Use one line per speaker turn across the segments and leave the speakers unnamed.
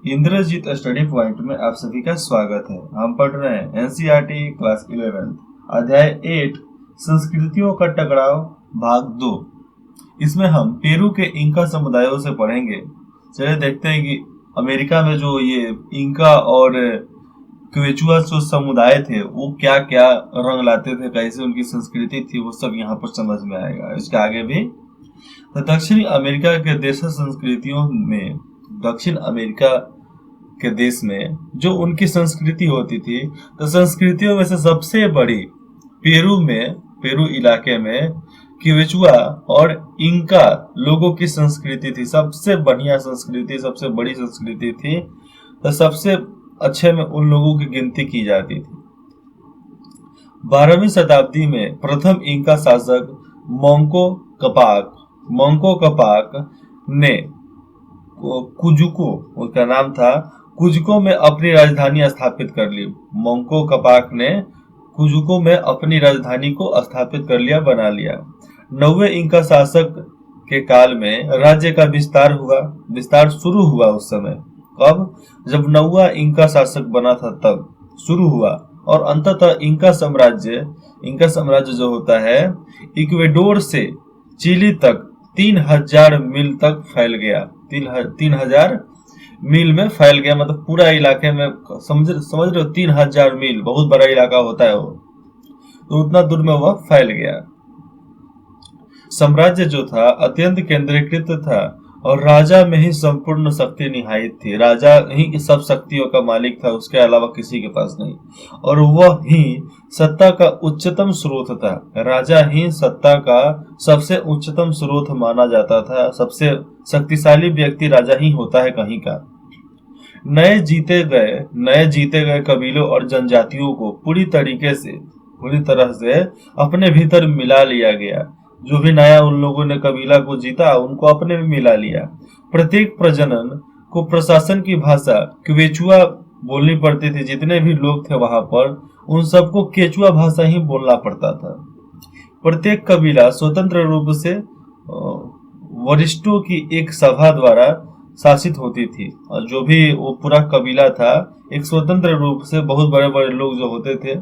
Indrajit study point में आप सभी का स्वागत है। हम पढ़ रहे हैं एनसीईआरटी क्लास 11 अध्याय 8 संस्कृतियों का टकराव भाग 2। इसमें हम पेरू के इंका समुदायों से पढ़ेंगे। चलिए देखते हैं कि अमेरिका में जो ये इंका और क्वेचुआ जो समुदाय थे वो क्या क्या रंग लाते थे, कैसे उनकी संस्कृति थी, वो सब यहाँ पर समझ में आएगा। इसके आगे भी तो दक्षिणी अमेरिका के देश संस्कृतियों में दक्षिण अमेरिका के देश में जो उनकी संस्कृति होती थी, तो संस्कृतियों में से सबसे बड़ी पेरू इलाके में क्वेचुआ और इंका लोगों की संस्कृति थी। सबसे बढ़िया संस्कृति, सबसे बड़ी संस्कृति थी। तो सबसे अच्छे में उन लोगों की गिनती की जाती थी। 12वीं शताब्दी में प्रथम इंका शासक मंको कपाक ने कुजुको, उसका नाम था, कुजुको में अपनी राजधानी स्थापित कर ली। मंको कपाक ने कुजुको में अपनी राजधानी को स्थापित कर लिया, बना लिया। 9वें इंका शासक के काल में राज्य का विस्तार शुरू हुआ। उस समय कब? जब 9वां इंका शासक बना था तब शुरू हुआ। और अंततः इंका साम्राज्य जो होता है इक्वेडोर से चिली तक 3000 मील तक फैल गया। 3000 मील में फैल गया, मतलब पूरा इलाके में समझ रहे हो। 3000 मील बहुत बड़ा इलाका होता है वो, तो उतना दूर में वह फैल गया। साम्राज्य जो था अत्यंत केंद्रीकृत था और राजा में ही संपूर्ण शक्ति निहित थी। राजा ही सब शक्तियों का मालिक था, उसके अलावा किसी के पास नहीं। और वह ही सत्ता का उच्चतम स्रोत था। राजा ही सत्ता का सबसे उच्चतम स्रोत माना जाता था। सबसे शक्तिशाली व्यक्ति राजा ही होता है कहीं का। नए जीते गए कबीलों और जनजातियों को पूरी तरह से अपने भीतर मिला लिया गया। जो भी नया उन लोगों ने कबीला को जीता, उनको अपने में मिला लिया। प्रत्येक प्रजनन को प्रशासन की भाषा क्वेचुआ बोलनी पड़ती थी। जितने भी लोग थे वहां पर, उन सबको केचुआ भाषा ही बोलना पड़ता था। प्रत्येक कबीला स्वतंत्र रूप से वरिष्ठों की एक सभा द्वारा शासित होती थी। और जो भी वो पूरा कबीला था, एक स्वतंत्र रूप से बहुत बड़े बड़े लोग जो होते थे,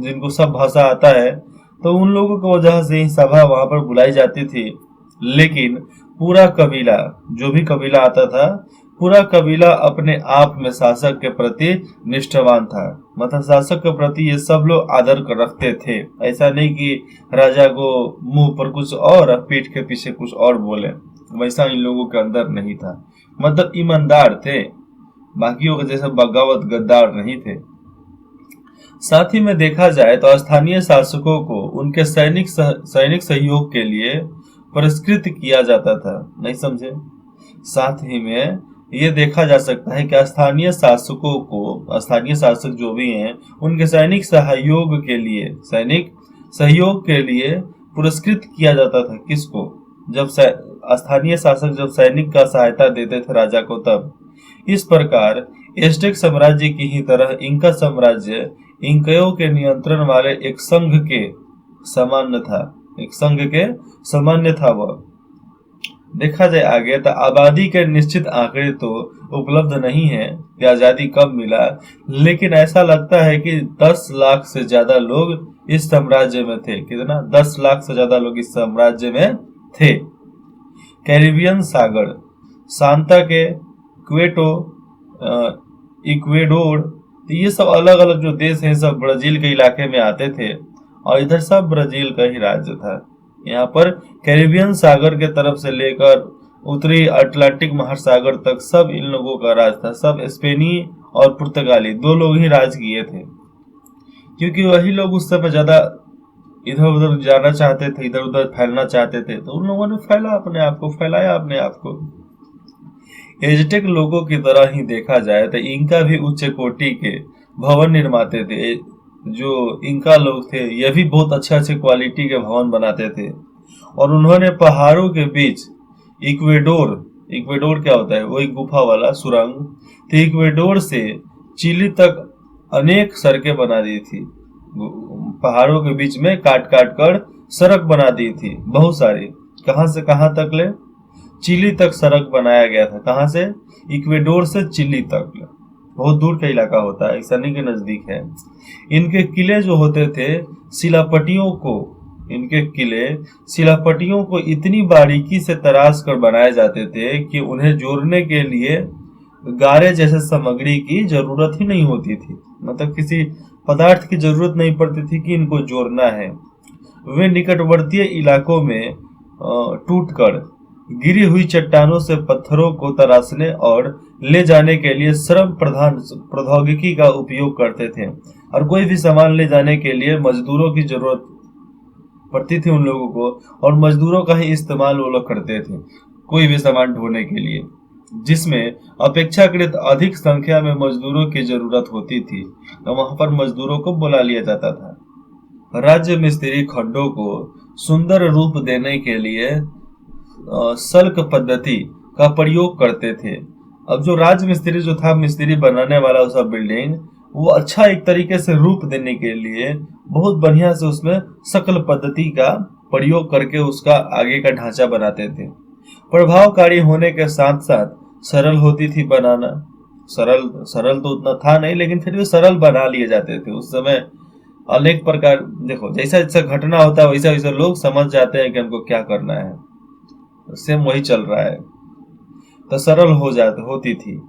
जिनको सब भाषा आता है, तो उन लोगों की वजह से ही सभा वहां पर बुलाई जाती थी। लेकिन पूरा कबीला, जो भी कबीला आता था, पूरा कबीला अपने आप में शासक के प्रति निष्ठावान था। मतलब शासक के प्रति ये सब लोग आदर कर रखते थे। ऐसा नहीं कि राजा को मुंह पर कुछ और पीठ के पीछे कुछ और बोले, वैसा इन लोगों के अंदर नहीं था। मतलब ईमानदार थे, बाकियों के जैसे बगावत गद्दार नहीं थे। साथ ही में देखा जाए तो स्थानीय शासकों को उनके सैनिक सहयोग के लिए पुरस्कृत किया जाता था। नहीं समझे? साथ ही में ये देखा जा सकता है कि स्थानीय शासक जो भी हैं, उनके सैनिक सहयोग के लिए पुरस्कृत किया जाता था। किसको? जब स्थानीय शासक जब सैनिक का सहायता देते थे राजा को, तब। इस प्रकार एज़टेक साम्राज्य की ही तरह इंका साम्राज्य इंकयों के नियंत्रण वाले एक संघ के सामान्य था। वह देखा जाए आगे तो आबादी के निश्चित आंकड़े तो उपलब्ध नहीं है कि आजादी कब मिला, लेकिन ऐसा लगता है कि 10 लाख से ज्यादा लोग इस साम्राज्य में थे। कितना? 10 लाख से ज्यादा लोग इस साम्राज्य में थे। कैरिबियन सागर, सांता के, क्वेटो, इक्वेडोर, तो ये सब अलग अलग जो देश हैं, सब ब्राजील के इलाके में आते थे। और इधर सब ब्राजील का ही राज्य था। यहाँ पर कैरिबियन सागर के तरफ से लेकर उत्तरी अटलांटिक महासागर तक सब इन लोगों का राज था। सब स्पेनी और पुर्तगाली 2 लोग ही राज किए थे, क्योंकि वही लोग उस समय ज्यादा इधर उधर जाना चाहते थे, इधर उधर फैलना चाहते थे, तो उन लोगों ने फैलाया अपने आप को। एज़टेक लोगों की तरह ही देखा जाए तो इंका भी उच्च कोटि के भवन निर्माते थे। जो इंका लोग थे, ये भी बहुत अच्छे क्वालिटी के भवन बनाते थे। और उन्होंने पहाड़ों के बीच इक्वेडोर क्या होता है? वो एक गुफा वाला सुरंग, तो इक्वेडोर से चिली तक अनेक सड़कें बना दी थी। पहाड़ों के बीच में काट काट कर सड़क बना दी थी, बहुत सारी। कहां से कहां तक ले? चिली तक सड़क बनाया गया था। कहाँ से? इक्वेडोर से चिली तक। बहुत दूर का इलाका होता है, सनी के नजदीक है। इनके किले जो होते थे शिलापट्टियों को इनके किले शिलापट्टियों को इतनी बारीकी से तराश कर बनाए जाते थे कि उन्हें जोड़ने के लिए गारे जैसे सामग्री की जरूरत ही नहीं होती थी। मतलब किसी पदार्थ की जरूरत नहीं पड़ती थी कि इनको जोड़ना है। वे निकटवर्तीय इलाकों में टूटकर गिरी हुई चट्टानों से पत्थरों को तराशने और ले जाने के लिए श्रम प्रधान प्रौद्योगिकी का उपयोग करते थे। और कोई भी सामान ले जाने के लिए मजदूरों की जरूरत पड़ती थी उन लोगों को, और मजदूरों का ही इस्तेमाल वो लोग करते थे कोई भी सामान ढोने के लिए, जिसमें अपेक्षाकृत अधिक संख्या में मजदूरों की जरूरत होती थी। तो वहां पर मजदूरों को बुला लिया जाता था। राज्य मिस्त्री खड्डों को सुंदर रूप देने के लिए सल्क पद्धति का प्रयोग करते थे। अब जो राज मिस्त्री जो था, मिस्त्री बनाने वाला उस बिल्डिंग, वो अच्छा एक तरीके से रूप देने के लिए बहुत बढ़िया से उसमें सकल पद्धति का प्रयोग करके उसका आगे का ढांचा बनाते थे। प्रभावकारी होने के साथ साथ सरल होती थी बनाना। सरल सरल तो उतना था नहीं, लेकिन फिर भी सरल बना लिए जाते थे उस समय। अनेक प्रकार, देखो जैसा जैसा घटना होता है वैसा वैसा लोग समझ जाते हैं कि हमको क्या करना है, सेम वही चल रहा है, तो सरल होती थी।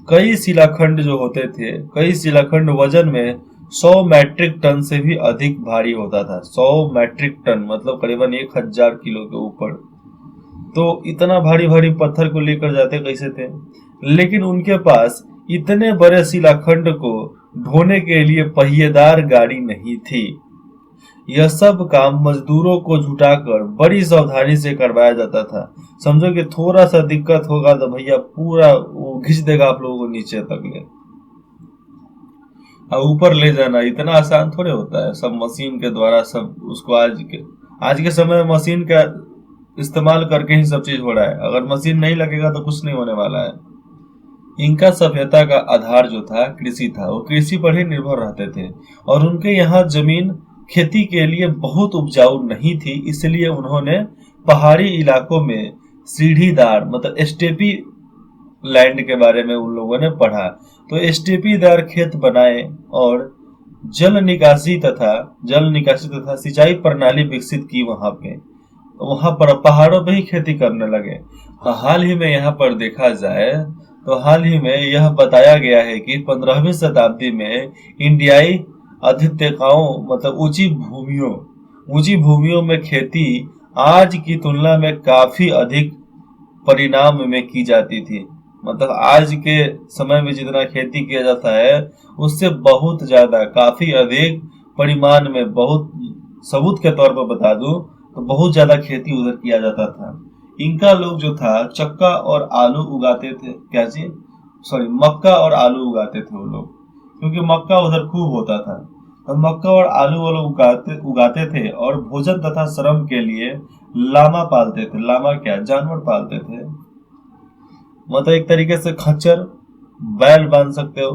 कई शिलाखंड जो होते थे, कई शिलाखंड वजन में 100 मैट्रिक टन से भी अधिक भारी होता था। 100 मैट्रिक टन मतलब करीबन 1000 किलो के ऊपर। तो इतना भारी भारी पत्थर को लेकर जाते कैसे थे? लेकिन उनके पास इतने बड़े शिलाखंड को ढोने के लिए पहिएदार गाड़ी नहीं थी। यह सब काम मजदूरों को जुटाकर बड़ी सावधानी से करवाया जाता था। समझो कि थोड़ा सा दिक्कत होगा तो भैया पूरा वो खींच देगा आप लोगों को नीचे तक ले, और ऊपर ले जाना इतना आसान थोड़े होता है। सब मशीन के द्वारा सब उसको आज के समय में मशीन का इस्तेमाल करके ही सब चीज हो रहा है। अगर मशीन नहीं लगेगा तो कुछ नहीं होने वाला है। इनका सभ्यता का आधार जो था कृषि था, वो कृषि पर ही निर्भर रहते थे, और उनके यहाँ जमीन खेती के लिए बहुत उपजाऊ नहीं थी। इसलिए उन्होंने पहाड़ी इलाकों में सीढ़ीदार मतलब स्टेपी लैंड के बारे में उन लोगों ने पढ़ा, तो स्टेपीदार खेत बनाए और जल निकासी तथा सिंचाई प्रणाली विकसित की। वहां पर पहाड़ों पे ही खेती करने लगे। हाल ही में यहाँ पर देखा जाए तो हाल ही में यह बताया गया है कि 15वीं शताब्दी में इंडियाई अधित्यकाओं मतलब ऊंची भूमियों में खेती आज की तुलना में काफी अधिक परिणाम में की जाती थी। मतलब आज के समय में जितना खेती किया जाता है उससे बहुत ज्यादा काफी अधिक परिमाण में, बहुत सबूत के तौर पर बता दूं तो बहुत ज्यादा खेती उधर किया जाता था। इनका लोग जो था चक्का और आलू उगाते थे, मक्का और आलू उगाते थे वो लोग, क्योंकि मक्का उधर खूब होता था। तो मक्का और आलू वो लोग उगाते थे और भोजन तथा श्रम के लिए लामा पालते थे। लामा क्या? जानवर पालते थे। मतलब एक तरीके से खच्चर, बैल बांध सकते हो।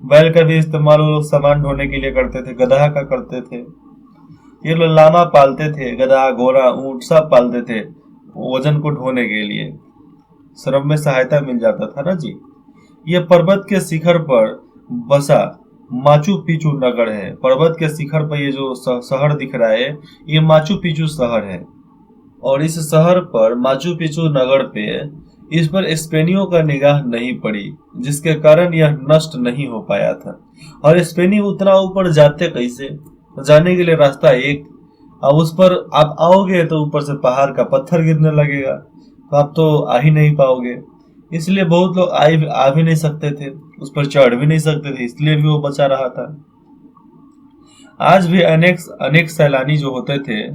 बैल का भी इस्तेमाल वो लोग सामान ढोने के लिए करते थे, गधा का करते थे। ये लोग लामा पालते थे, गधा, घोड़ा, ऊंट सब पालते थे वजन को ढोने के लिए। श्रम में सहायता मिल जाता था ना जी। ये पर्वत के शिखर पर बसा माचू पिचू नगर है। पर्वत के शिखर पर ये जो शहर दिख रहा है ये माचू पिचू शहर है, और इस शहर पर माचू पिचू नगर पे इस पर स्पेनियों का निगाह नहीं पड़ी, जिसके कारण यह नष्ट नहीं हो पाया था। और स्पेनी उतना ऊपर जाते कैसे? जाने के लिए रास्ता एक, अब उस पर आप आओगे तो ऊपर से पहाड़ का पत्थर गिरने लगेगा, तो आप तो आ ही नहीं पाओगे। इसलिए बहुत लोग आ भी नहीं सकते थे, उस पर चढ़ भी नहीं सकते थे, इसलिए भी वो बचा रहा था। आज भी अनेक सैलानी जो होते थे,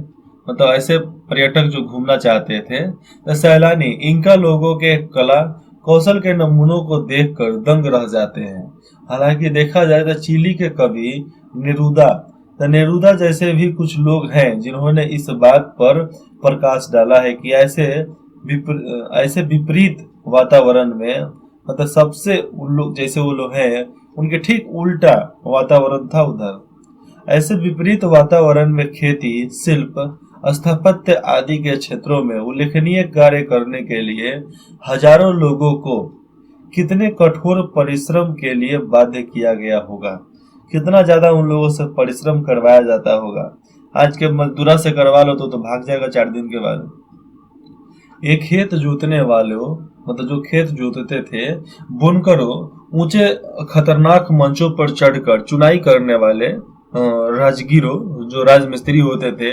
मतलब ऐसे पर्यटक जो घूमना चाहते थे, तो सैलानी इनका लोगों के कला कौशल के नमूनों को देखकर दंग रह जाते हैं। हालांकि देखा जाए तो चिली के कवि नेरूदा जैसे भी कुछ लोग हैं जिन्होंने इस बात पर प्रकाश डाला है कि ऐसे विपरीत वातावरण में, मतलब सबसे उन लोग जैसे वो लोग हैं उनके ठीक उल्टा वातावरण था उधर। ऐसे विपरीत वातावरण में खेती, शिल्प स्थापत्य आदि के क्षेत्रों में उल्लेखनीय कार्य करने के लिए हजारों लोगों को कितने कठोर परिश्रम के लिए बाध्य किया गया होगा, कितना ज्यादा उन लोगों से परिश्रम करवाया जाता होगा। आज के मजदूरा से करवा लो तो भाग जाएगा 4 दिन के बाद। एक खेत जोतने वालों, मतलब जो खेत जोतते थे, बुनकरों, ऊंचे खतरनाक मंचों पर चढ़कर चुनाई करने वाले राजगीरों जो राजमिस्त्री होते थे,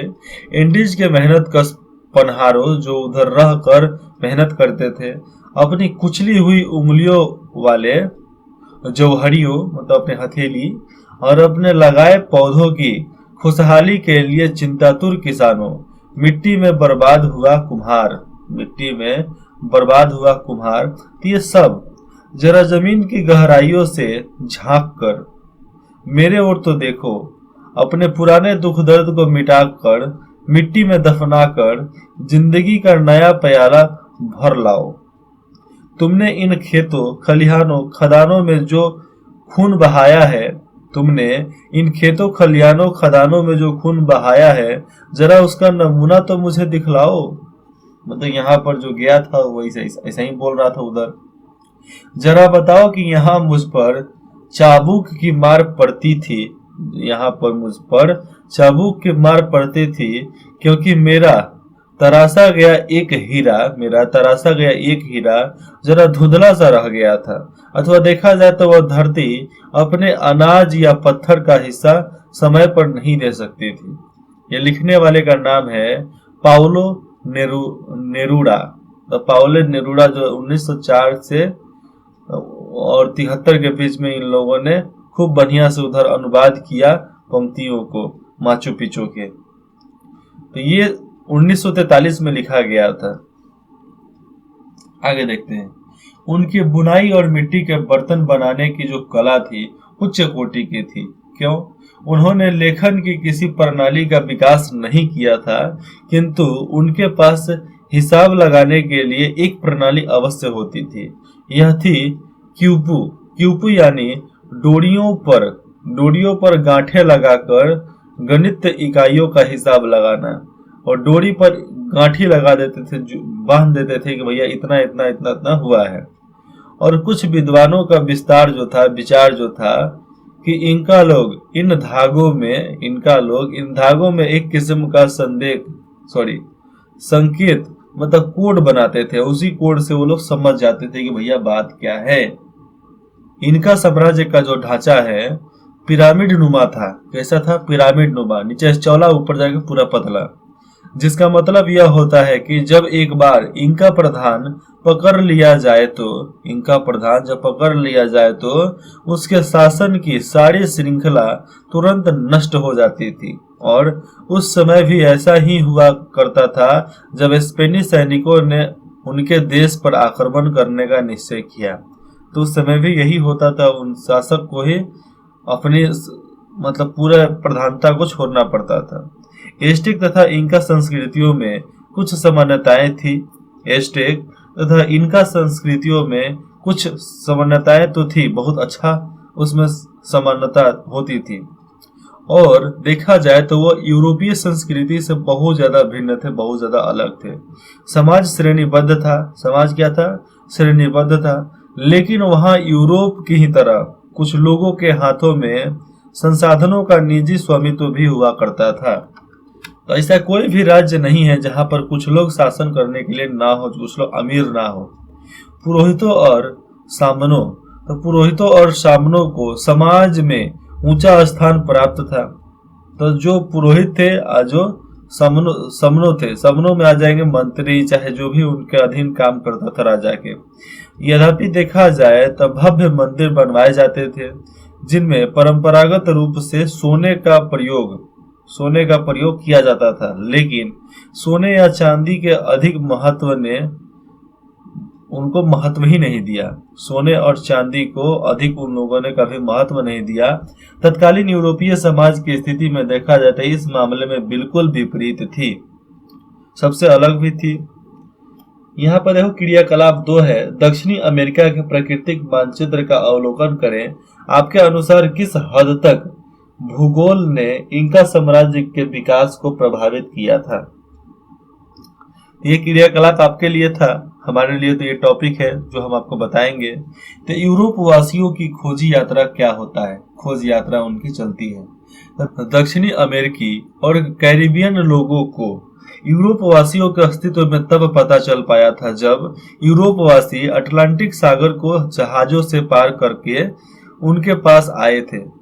इंडीज के मेहनत कश पनहारों जो उधर रह कर मेहनत करते थे, अपनी कुचली हुई उंगलियों वाले जौहरियों, मतलब अपने हथेली, और अपने लगाए पौधों की खुशहाली के लिए चिंतातुर किसानों, मिट्टी में बर्बाद हुआ कुम्हार, मिट्टी में बर्बाद हुआ कुम्हार, ये सब जरा जमीन की गहराइयों से झांक कर मेरे ओर तो देखो, अपने पुराने दुख दर्द को मिटाकर मिट्टी में दफनाकर जिंदगी का नया प्याला भर लाओ। तुमने इन खेतों, खलिहानों, खदानों में जो खून बहाया है, तुमने इन खेतों, खलिहानों, खदानों में जो खून बहाया है, जरा उसका नमूना तो मुझे दिखलाओ। मतलब यहाँ पर जो गया था वही ऐसा ही बोल रहा था उधर। जरा बताओ कि यहाँ मुझ पर चाबुक की मार पड़ती थी, यहाँ पर मुझ पर चाबुक की मार पड़ती थी, क्योंकि मेरा तराशा गया एक हीरा जरा धुंधला सा रह गया था, अथवा देखा जाए तो वह धरती अपने अनाज या पत्थर का हिस्सा समय पर नहीं दे सकती थी। ये लिखने वाले का नाम है पाउलो नेरूडा। तो पाउलो नेरूडा जो 1904 से और 73 के बीच में इन लोगों ने खूब बढ़िया से उधर अनुवाद किया पंक्तियों को माचू पिचू के। तो ये 1943 में लिखा गया था। आगे देखते हैं। उनकी बुनाई और मिट्टी के बर्तन बनाने की जो कला थी उच्च कोटि की थी। क्यों? उन्होंने लेखन की किसी प्रणाली का विकास नहीं किया था, किंतु उनके पास हिसाब लगाने के लिए एक प्रणाली अवश्य होती थी। यह थी क्यूपू यानी डोरियों पर गांठें लगाकर गणित इकाइयों का हिसाब लगाना, और डोरी पर गांठी लगा देते थे, बांध देते थे कि भैया इतना इतना इतना इतना हुआ है। और कुछ विद्वानों का विचार जो था कि इनका लोग इन धागों में एक किस्म का संकेत, मतलब कोड बनाते थे। उसी कोड से वो लोग समझ जाते थे कि भैया बात क्या है। इनका साम्राज्य का जो ढांचा है पिरामिड नुमा था। कैसा था? पिरामिड नुमा, नीचे चौड़ा, ऊपर जाके पूरा पतला। जिसका मतलब यह होता है कि जब एक बार इनका प्रधान पकड़ लिया जाए तो उसके शासन की सारी श्रृंखला तुरंत नष्ट हो जाती थी। और उस समय भी ऐसा ही हुआ करता था जब स्पेनी सैनिकों ने उनके देश पर आक्रमण करने का निश्चय किया, तो उस समय भी यही होता था। उन शासक को ही अपनी मतलब पूरा प्रधानता को छोड़ना पड़ता था। एस्टेक तथा इनका संस्कृतियों में कुछ समानताएं थी। एस्टेक तथा इनका संस्कृतियों में कुछ समानताएं तो थी, बहुत अच्छा उसमें समानता होती थी। और देखा जाए तो वो यूरोपीय संस्कृति से बहुत ज्यादा भिन्न थे, बहुत ज्यादा अलग थे। समाज श्रेणीबद्ध था। समाज क्या था? श्रेणीबद्ध था। लेकिन वहां यूरोप की ही तरह कुछ लोगों के हाथों में संसाधनों का निजी स्वामित्व भी हुआ करता था। तो ऐसा कोई भी राज्य नहीं है जहां पर कुछ लोग शासन करने के लिए ना हो, कुछ लोग अमीर ना हो। पुरोहितों और सामनों को समाज में ऊंचा स्थान प्राप्त था। तो जो पुरोहित थे, जो समनों थे, समनों में आ जाएंगे मंत्री, चाहे जो भी उनके अधीन काम करता था राजा के। यद्यपि देखा जाए तो भव्य मंदिर बनवाए जाते थे, जिनमें परंपरागत रूप से सोने का प्रयोग किया जाता था। लेकिन सोने या चांदी के अधिक महत्व ने उनको महत्व ही नहीं दिया। सोने और चांदी को अधिक उन लोगों ने कभी महत्व नहीं दिया। तत्कालीन यूरोपीय समाज की स्थिति में देखा जाए तो इस मामले में बिल्कुल विपरीत थी, सबसे अलग भी थी। यहाँ पर देखो क्रियाकलाप 2 है। दक्षिणी अमेरिका के प्राकृतिक मानचित्र का अवलोकन करें। आपके अनुसार किस हद तक भूगोल ने इंका साम्राज्य के विकास को प्रभावित किया था? ये क्रियाकलाप आपके लिए था, हमारे लिए तो ये टॉपिक है जो हम आपको बताएंगे। तो यूरोप वासियों की खोजी यात्रा क्या होता है? खोज यात्रा उनकी चलती है। दक्षिणी अमेरिकी और कैरिबियन लोगों को यूरोप वासियों के अस्तित्व में तब पता चल पाया था जब यूरोप वासी अटलांटिक सागर को जहाजों से पार करके उनके पास आए थे।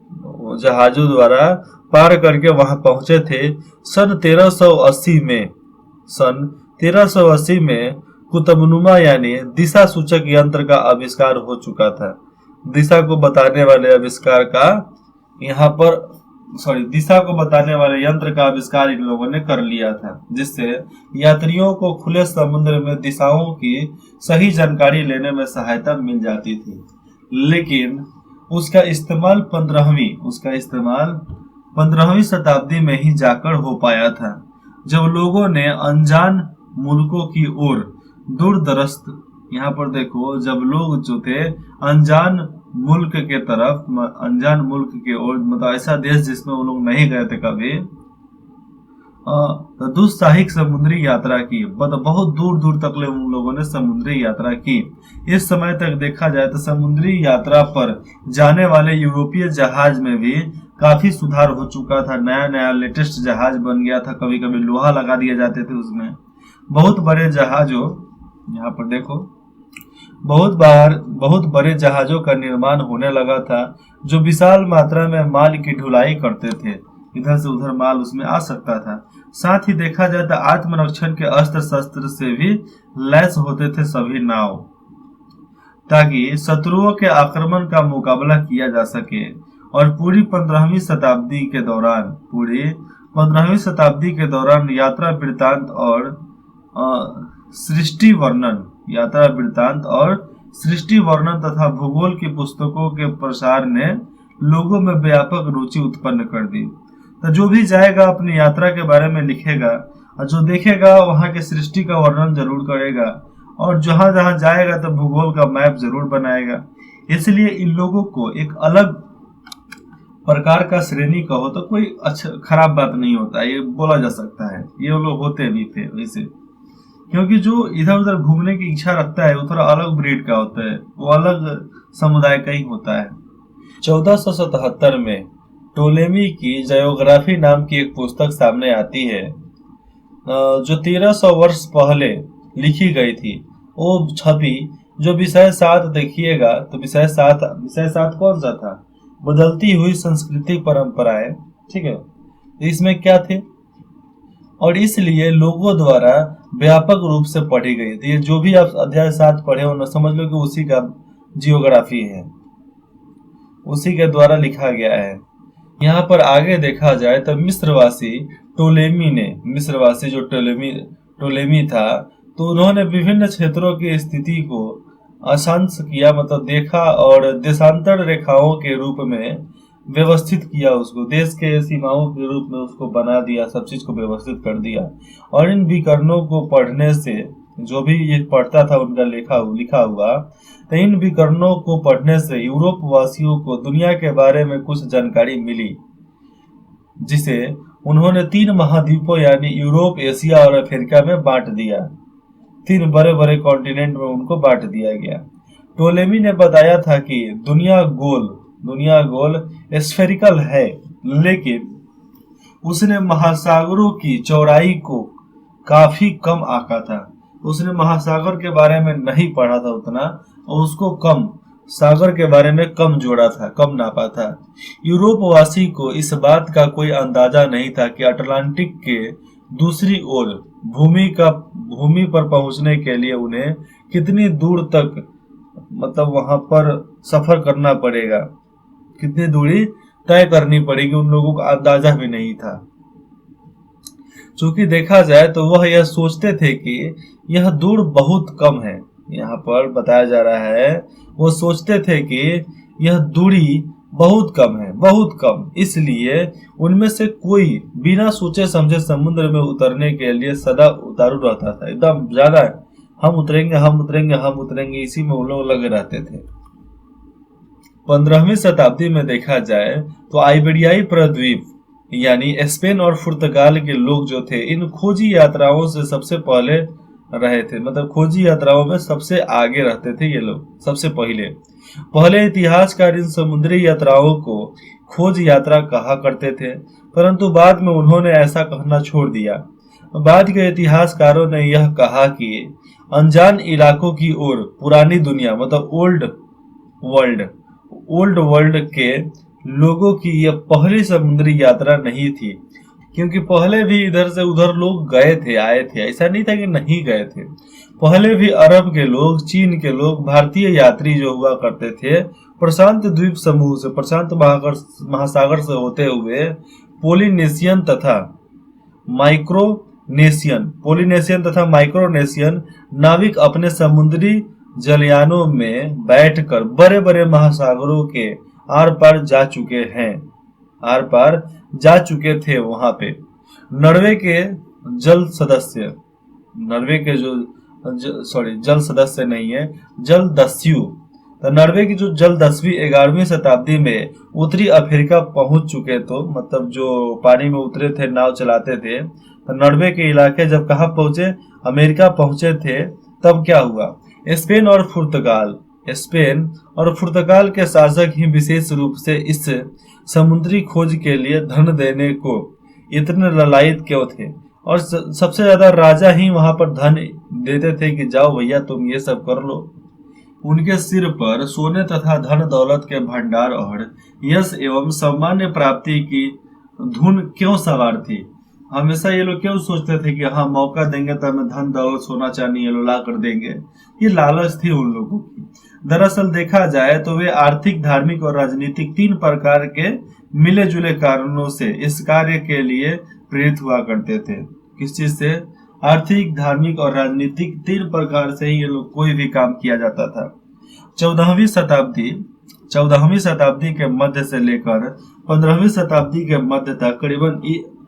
जहाजों द्वारा पार करके वहां पहुंचे थे। सन 1380 में कुतुबनुमा यानी दिशा सूचक यंत्र का आविष्कार हो चुका था। दिशा को बताने वाले आविष्कार का यहाँ पर दिशा को बताने वाले यंत्र का आविष्कार इन लोगों ने कर लिया था, जिससे यात्रियों को खुले समुद्र में दिशाओं की सही जानकारी लेने में सहायता मिल जाती थी। लेकिन उसका इस्तेमाल 15वीं शताब्दी में ही जाकर हो पाया था, जब लोगों ने अनजान मुल्कों की ओर दूरदर्श, यहाँ पर देखो, जब लोग जो थे अनजान मुल्क के ओर, मतलब ऐसा देश जिसमें वो लोग नहीं गए थे कभी, दुस्साहसिक समुद्री यात्रा की। मतलब बहुत दूर दूर तक ले उन लोगों ने समुद्री यात्रा की। इस समय तक देखा जाए तो समुद्री यात्रा पर जाने वाले यूरोपीय जहाज में भी काफी सुधार हो चुका था। नया नया लेटेस्ट जहाज बन गया था, कभी कभी लोहा लगा दिए जाते थे उसमें। बहुत बड़े जहाजों, यहाँ पर देखो, बहुत बड़े जहाजों का निर्माण होने लगा था जो विशाल मात्रा में माल की ढुलाई करते थे। इधर से उधर माल उसमें आ सकता था। साथ ही देखा जाए तो आत्मरक्षण के अस्त्र शस्त्र से भी लैस होते थे सभी नाव, ताकि शत्रुओं के आक्रमण का मुकाबला किया जा सके। और पूरी 15वीं शताब्दी के दौरान यात्रा वृत्तांत और सृष्टि वर्णन तथा भूगोल की पुस्तकों के प्रसार ने लोगों में व्यापक रुचि उत्पन्न कर दी। तो जो भी जाएगा अपनी यात्रा के बारे में लिखेगा, और जो देखेगा वहां के सृष्टि का वर्णन जरूर करेगा, और जहां जहां जाएगा तो भूगोल का मैप जरूर बनाएगा। इसलिए इन लोगों को एक अलग प्रकार का श्रेणी कहो तो कोई अच्छा खराब बात नहीं होता, ये बोला जा सकता है। ये लोग होते भी थे वैसे, क्योंकि जो इधर उधर घूमने की इच्छा रखता है वो थोड़ा अलग ब्रीड का होता है, वो अलग समुदाय का ही होता है। 1477 में टोलेमी की जियोग्राफी नाम की एक पुस्तक सामने आती है, जो 1300 वर्ष पहले लिखी गई थी। वो छपी, जो विषय 7 देखिएगा तो विषय 7 कौन सा था? बदलती हुई संस्कृति परंपराएं, ठीक है। इसमें क्या थे, और इसलिए लोगों द्वारा व्यापक रूप से पढ़ी गई थी। जो भी आप अध्याय 7 पढ़े हो ना, समझ लो कि उसी का जियोग्राफी है, उसी के द्वारा लिखा गया है। यहाँ पर आगे देखा जाए तो मिस्रवासी जो टोलेमी था, तो उन्होंने विभिन्न क्षेत्रों की स्थिति को अशांत किया, मतलब देखा, और देशांतर रेखाओं के रूप में व्यवस्थित किया, उसको देश के सीमाओं के रूप में उसको बना दिया, सब चीज को व्यवस्थित कर दिया। और इन विकरणों को पढ़ने से, जो भी ये पढ़ता था उनका लिखा हुआ, तो इन विकरणों को पढ़ने से यूरोप वासियों को दुनिया के बारे में कुछ जानकारी मिली, जिसे उन्होंने 3 महाद्वीपों यानी यूरोप, एशिया और अफ्रीका में बांट दिया। 3 बड़े बड़े कॉन्टिनेंट में उनको बांट दिया गया। टोलेमी ने बताया था कि दुनिया गोल स्फेरिकल है, लेकिन उसने महासागरों की चौड़ाई को काफी कम आंका था। उसने महासागर के बारे में नहीं पढ़ा था उतना, और उसको सागर के बारे में कम जोड़ा था, कम नापा था। यूरोपवासी को इस बात का कोई अंदाजा नहीं था कि अटलांटिक के दूसरी ओर भूमि पर पहुंचने के लिए उन्हें कितनी दूर तक, मतलब वहां पर सफर करना पड़ेगा, कितनी दूरी तय करनी पड़ेगी, उन लोगों का अंदाजा भी नहीं था। चूंकि देखा जाए तो वह यह सोचते थे कि यह दूर बहुत कम है। यहाँ पर बताया जा रहा है, वो सोचते थे कि यह दूरी बहुत कम है, बहुत कम। इसलिए उनमें से कोई बिना सोचे समझे समुद्र में उतरने के लिए सदा उतारू रहता था, एकदम ज्यादा हम उतरेंगे, इसी में उन लोग लगे रहते थे। 15वीं शताब्दी में देखा जाए तो आइबेरियाई प्रद्वीप यानी स्पेन और पुर्तगाल के लोग जो थे, इन खोजी यात्राओं से सबसे पहले रहे थे, मतलब खोजी यात्राओं में सबसे आगे रहते थे ये लोग, सबसे पहले इतिहासकार इन समुद्री यात्राओं को खोज यात्रा कहा करते थे, परंतु बाद में उन्होंने ऐसा कहना छोड़ दिया। बाद के इतिहासकारों ने यह कहा कि अनजान इलाकों की ओर पुरानी दुनिया, मतलब ओल्ड वर्ल्ड के लोगों की यह पहली समुद्री यात्रा नहीं थी, क्योंकि पहले भी इधर से उधर लोग गए थे, आए थे, ऐसा नहीं था कि नहीं गए थे। पहले भी अरब के लोग, चीन के लोग, भारतीय यात्री जो हुआ करते थे, प्रशांत द्वीप समूह से, प्रशांत महासागर से होते हुए पोलिनेशियन तथा माइक्रोनेशियन नाविक अपने समुद्री जलयानों में बैठकर बड़े बड़े महासागरों के आर पार जा चुके थे। वहां पे नॉर्वे के जलदस्यु तो नॉर्वे की जो जलदस्यु 11वीं शताब्दी में उत्तरी अफ्रीका पहुंच चुके, तो मतलब जो पानी में उतरे थे, नाव चलाते थे, तो नॉर्वे के इलाके जब कहाँ पहुंचे, अमेरिका पहुंचे थे, तब क्या हुआ, स्पेन और पुर्तगाल के शासक ही विशेष रूप से इस समुद्री खोज के लिए धन देने को इतने ललायत क्यों थे, और सबसे ज्यादा राजा ही वहां पर धन देते थे कि जाओ भैया तुम ये सब कर लो। उनके सिर पर सोने तथा धन दौलत के भंडार और यश एवं सम्मान प्राप्ति की धुन क्यों सवार थी। हमेशा ये लोग क्यों सोचते थे कि हाँ मौका देंगे तो हमें धन दौलत सोना चांदी ये लोग ला कर देंगे, ये लालच थी उन लोगों की। दरअसल देखा जाए तो वे आर्थिक, धार्मिक और राजनीतिक 3 प्रकार के मिले जुले कारणों से इस कार्य के लिए प्रेरित हुआ करते थे। किस चीज से? आर्थिक, धार्मिक और राजनीतिक 3 प्रकार से ही ये लोग कोई भी काम किया जाता था। 14वीं शताब्दी के मध्य से लेकर 15वीं शताब्दी के मध्य तक करीबन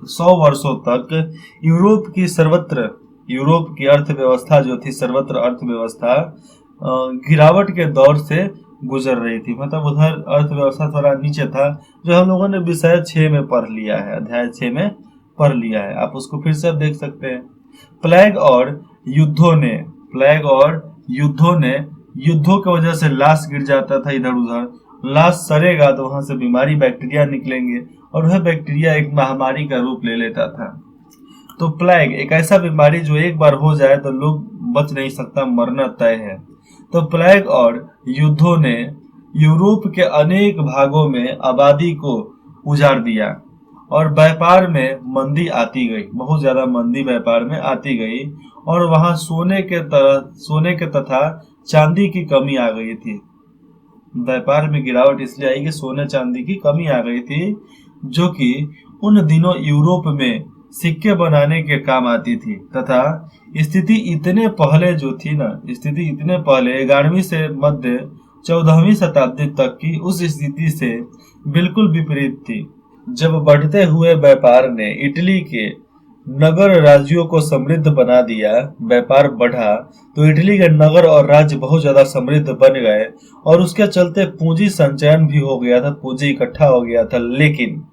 100 वर्षों तक यूरोप की अर्थव्यवस्था जो थी, सर्वत्र अर्थव्यवस्था गिरावट के दौर से गुजर रही थी। मतलब उधर अर्थव्यवस्था थोड़ा नीचे था, जो हम लोगों ने विषय 6 में पढ़ लिया है, अध्याय 6 में पढ़ लिया है, आप उसको फिर से देख सकते हैं। प्लेग और युद्धों की वजह से लाश गिर जाता था इधर उधर, लाश सड़ेगा तो वहां से बीमारी, बैक्टीरिया निकलेंगे और वह बैक्टीरिया एक महामारी का रूप ले लेता था। तो प्लेग एक ऐसा बीमारी जो एक बार हो जाए तो लोग बच नहीं सकता, मरना तय है। तो प्लेग और युद्धों ने यूरोप के अनेक भागों में आबादी को उजाड़ दिया और व्यापार में मंदी आती गई, बहुत ज्यादा मंदी व्यापार में आती गई, और वहां सोने के तथा चांदी की कमी आ गई थी। व्यापार में गिरावट इसलिए आई कि सोने चांदी की कमी आ गई थी, जो कि उन दिनों यूरोप में सिक्के बनाने के काम आती थी। तथा स्थिति इतने पहले 11वीं से मध्य 14वीं शताब्दी तक की उस स्थिति से बिल्कुल विपरीत थी। जब बढ़ते हुए व्यापार ने इटली के नगर राज्यों को समृद्ध बना दिया, व्यापार बढ़ा तो इटली के नगर और राज्य बहुत ज्यादा समृद्ध बन गए और उसके चलते पूंजी संचयन भी हो गया था, पूंजी इकट्ठा हो गया था। लेकिन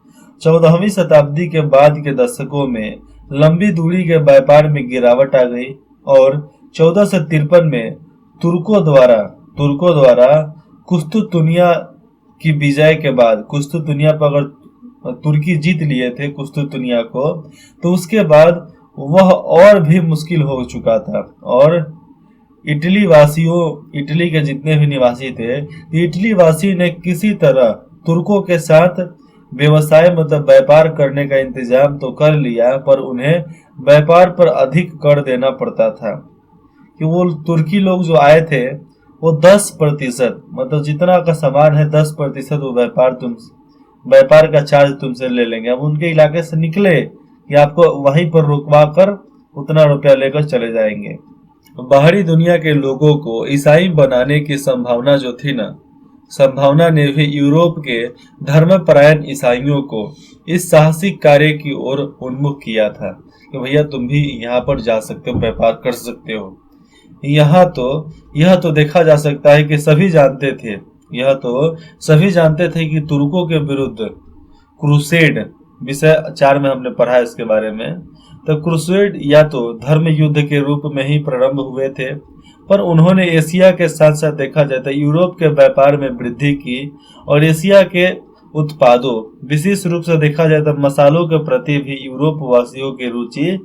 14वीं शताब्दी के बाद के दशकों में लंबी दूरी के व्यापार में गिरावट आ गई और 1453 में तुर्कों द्वारा कुस्तुतुनिया की विजय के बाद, कुस्तुतुनिया पर अगर तुर्की जीत लिए थे कुस्तुतुनिया को, तो उसके बाद वह और भी मुश्किल हो चुका था और इटली के जितने भी निवासी थे, इटली वासी ने किसी तरह तुर्कों के साथ व्यवसाय, मतलब व्यापार करने का इंतजाम तो कर लिया, पर उन्हें व्यापार पर अधिक कर देना पड़ता था कि वो तुर्की लोग जो आए थे वो 10%, मतलब जितना का सामान है 10% वो व्यापार का चार्ज तुमसे ले लेंगे। अब उनके इलाके से निकले कि आपको वहीं पर रुकवा कर उतना रुपया लेकर चले जाएंगे। बाहरी दुनिया के लोगों को ईसाई बनाने की संभावना ने भी यूरोप के धर्मपरायण ईसाइयों को इस साहसिक कार्य की ओर उन्मुख किया था कि भैया तुम भी यहाँ पर जा सकते हो, व्यापार कर सकते हो। यह तो देखा जा सकता है कि सभी जानते थे कि तुर्कों के विरुद्ध क्रूसेड, विषय 4 में हमने पढ़ा है इसके बारे में, तो क्रूसेड या तो धर्म युद्ध के रूप में ही प्रारंभ हुए थे, पर उन्होंने एशिया के साथ साथ देखा जाए तो यूरोप के व्यापार में वृद्धि की और एशिया के उत्पादों, विशेष रूप से देखा जाए तो मसालों के प्रति भी यूरोप वासियों की रुचि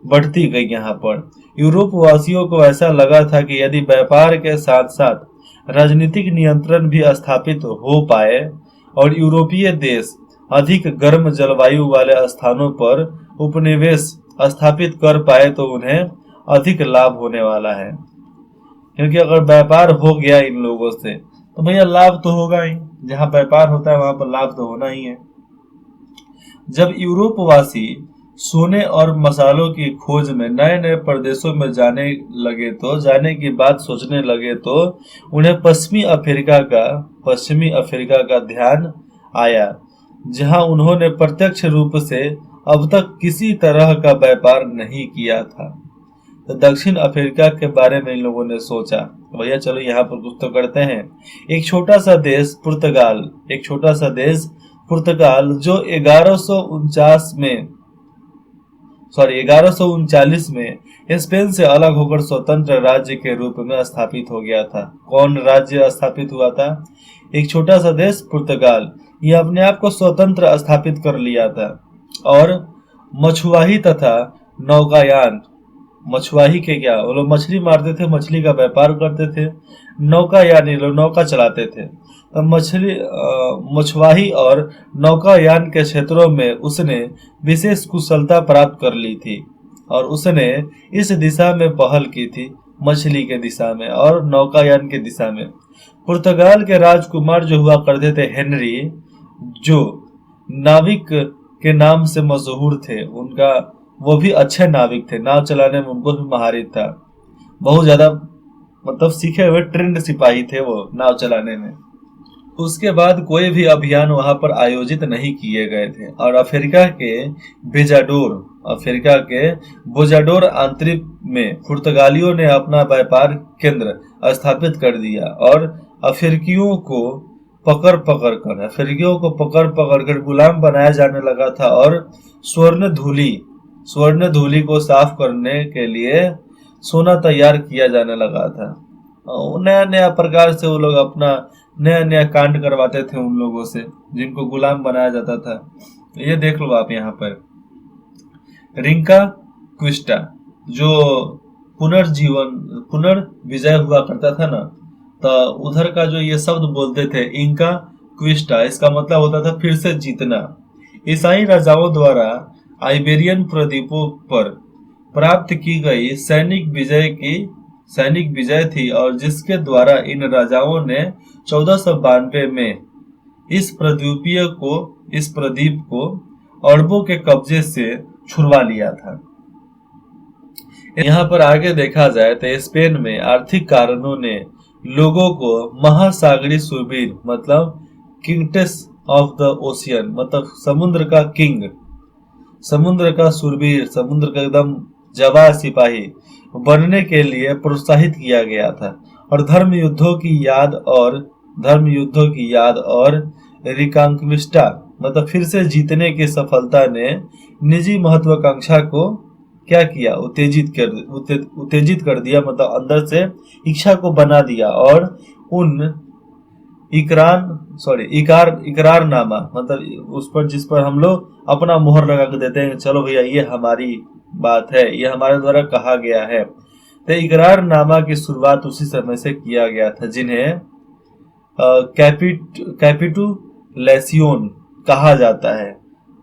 बढ़ती गई। यहाँ पर यूरोप वासियों को ऐसा लगा था कि यदि व्यापार के साथ साथ राजनीतिक नियंत्रण भी स्थापित हो पाए और यूरोपीय देश अधिक गर्म जलवायु वाले स्थानों पर उपनिवेश स्थापित कर पाए तो उन्हें अधिक लाभ होने वाला है। क्योंकि अगर व्यापार हो गया इन लोगों से तो भैया लाभ तो होगा ही, जहाँ व्यापार होता है वहां पर लाभ तो होना ही है। जब यूरोपवासी सोने और मसालों की खोज में नए नए प्रदेशों में जाने की बात सोचने लगे तो उन्हें पश्चिमी अफ्रीका का ध्यान आया, जहां उन्होंने प्रत्यक्ष रूप से अब तक किसी तरह का व्यापार नहीं किया था। तो दक्षिण अफ्रीका के बारे में इन लोगों ने सोचा, भैया चलो यहाँ पर कुछ तो करते हैं। एक छोटा सा देश पुर्तगाल जो 1139 में स्पेन से अलग होकर स्वतंत्र राज्य के रूप में स्थापित हो गया था। कौन राज्य स्थापित हुआ था? एक छोटा सा देश पुर्तगाल, ये अपने आप को स्वतंत्र स्थापित कर लिया था। और मछुआही तथा नौकायान, मछुआही के क्या, वो लोग मछली मारते थे, मछली का व्यापार करते थे। नौकायान, ये लोग नौका चलाते थे। तो मछुआही और नौकायान के क्षेत्रों में उसने विशेष कुशलता प्राप्त कर ली थी और उसने इस दिशा में पहल की थी, मछली के दिशा में और नौकायान के दिशा में। पुर्तगाल के राजकुमार जो हुआ करते थे हेनरी, जो नाविक के नाम से मशहूर थे, वो भी अच्छे नाविक थे, नाव चलाने में उनको भी महारत था, बहुत ज्यादा मतलब सीखे हुए ट्रेंड सिपाही थे वो नाव चलाने में। उसके बाद कोई भी अभियान वहां पर आयोजित नहीं किए गए थे और अफ्रीका के बोजाडोर आंतरिक में पुर्तगालियों ने अपना व्यापार केंद्र स्थापित कर दिया और अफ्रीकियों को पकड़ पकड़ कर गुलाम बनाया जाने लगा था और स्वर्ण धूलि को साफ करने के लिए सोना तैयार किया जाने लगा था। नया नया प्रकार से वो लोग अपना नया नया कांड करवाते थे उन लोगों से जिनको गुलाम बनाया जाता था। ये देख लो आप यहाँ पर रिंका क्विस्टा जो पुनर्विजय हुआ करता था ना, तो उधर का जो ये शब्द बोलते थे इंका क्विस्टा, इसका मतलब होता था फिर से जीतना। ईसाई राजाओं द्वारा आइबेरियन प्रद्वीपों पर प्राप्त की गई सैनिक विजय थी और जिसके द्वारा इन राजाओं ने 1492 में इस प्रद्वीप को अरबों के कब्जे से छुड़वा लिया था। यहाँ पर आगे देखा जाए तो स्पेन में आर्थिक कारणों ने लोगों को महासागरी शूरवीर मतलब किंगटेस ऑफ द ओशियन मतलब समुद्र का किंग, समुद्र का शूरवीर, समुद्र का एकदम जवान सिपाही बनने के लिए प्रोत्साहित किया गया था और धर्म युद्धों की याद और रिकांक्विस्टा मतलब फिर से जीतने की सफलता ने निजी महत्वाकांक्षा को क्या किया, उत्तेजित कर दिया, मतलब अंदर से इच्छा को बना दिया और उन इकरारनामा मतलब उस पर जिस पर हम लोग अपना मोहर लगा के देते हैं, चलो भैया ये हमारी बात है, ये हमारे द्वारा कहा गया है। तो इकरारनामा की शुरुआत उसी समय से किया गया था, जिन्हें कैपिटुलेसियोन कहा जाता है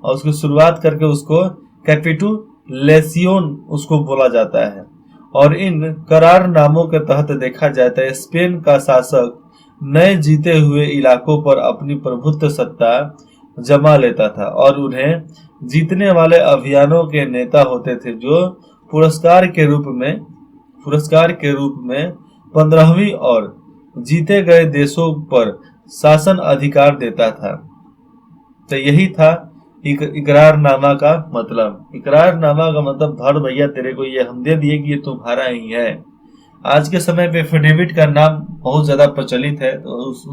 और उसकी शुरुआत करके उसको कैपिटुलेसियोन उसको बोला जाता है। और इन करारनामों के तहत देखा जाता है स्पेन का शासक नए जीते हुए इलाकों पर अपनी प्रभुत्व सत्ता जमा लेता था और उन्हें जीतने वाले अभियानों के नेता होते थे, जो पुरस्कार के रूप में 15वीं और जीते गए देशों पर शासन अधिकार देता था। तो यही था इकरारनामा का मतलब। इकरारनामा का मतलब धर भैया तेरे को ये हम दे दिए कि ये तुम्हारा ही है। आज के समय पे एफिडेविट का नाम बहुत ज्यादा प्रचलित है, तो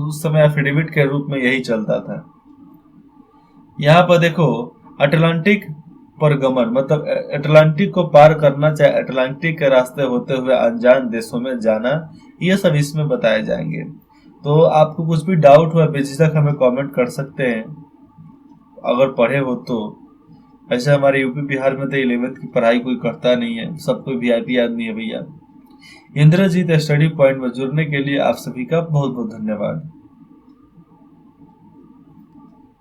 उस समय एफिडेविट के रूप में यही चलता था। यहाँ पर देखो अटलांटिक पर गमन, मतलब अटलांटिक को पार करना, चाहे अटलांटिक के रास्ते होते हुए अनजान देशों में जाना, ये सब इसमें बताए जाएंगे। तो आपको कुछ भी डाउट हुआ बेझिझक हमें कमेंट कर सकते हैं, अगर पढ़े हो तो। ऐसे हमारे यूपी बिहार में तो 11th की पढ़ाई कोई करता नहीं है, सब कोई वीआईपी आदमी है भैया। इंद्रजीत स्टडी पॉइंट में जुड़ने के लिए आप सभी का बहुत बहुत धन्यवाद।